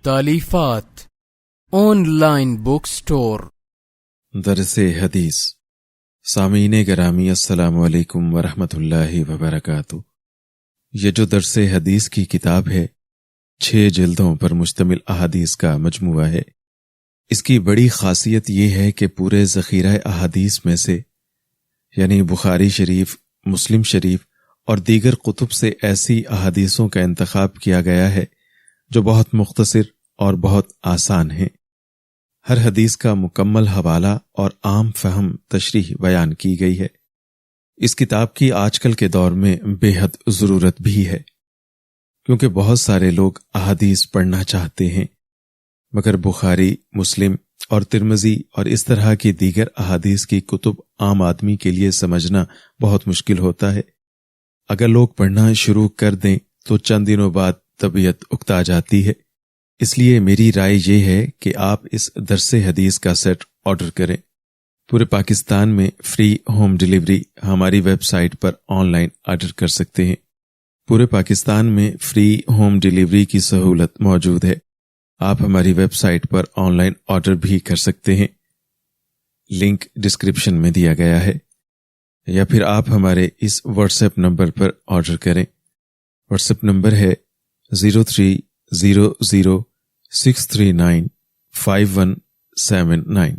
तालीफात online book store. दरस हदीस। सामीन गरामी अस्सलामु अलैकुम वरहमतुल्लाहि वबरकातुहू। ये जो दरस हदीस की किताब है 6 जिल्दों पर मुश्तमिल अहादीस का मजमुआ है। इसकी बड़ी खासियत ये है कि पूरे ज़ख़ीरा अहादीस में से यानी बुखारी शरीफ, मुस्लिम शरीफ और दीगर कुतुब से ऐसी अहादीसों का इंतखाब किया गया है जो बहुत मुख्तसर और बहुत आसान हैं। हर हदीस का मुकम्मल हवाला और आम फहम तशरीह बयान की गई है। इस किताब की आजकल के दौर में बेहद ज़रूरत भी है, क्योंकि बहुत सारे लोग अहादीस पढ़ना चाहते हैं, मगर बुखारी, मुस्लिम और तिरमिज़ी और इस तरह की दीगर अहादीस की कुतुब आम आदमी के लिए समझना बहुत मुश्किल होता है। अगर लोग पढ़ना शुरू कर दें तो चंद दिनों बाद तबीयत उकता जाती है। इसलिए मेरी राय ये है कि आप इस दरसे हदीस का सेट ऑर्डर करें। पूरे पाकिस्तान में फ्री होम डिलीवरी हमारी वेबसाइट पर ऑनलाइन ऑर्डर कर सकते हैं। पूरे पाकिस्तान में फ्री होम डिलीवरी की सहूलत मौजूद है। आप हमारी वेबसाइट पर ऑनलाइन ऑर्डर भी कर सकते हैं। लिंक डिस्क्रिप्शन में दिया गया है, या फिर आप हमारे इस व्हाट्सएप नंबर पर ऑर्डर करें। व्हाट्सएप नंबर है 03006395 5179।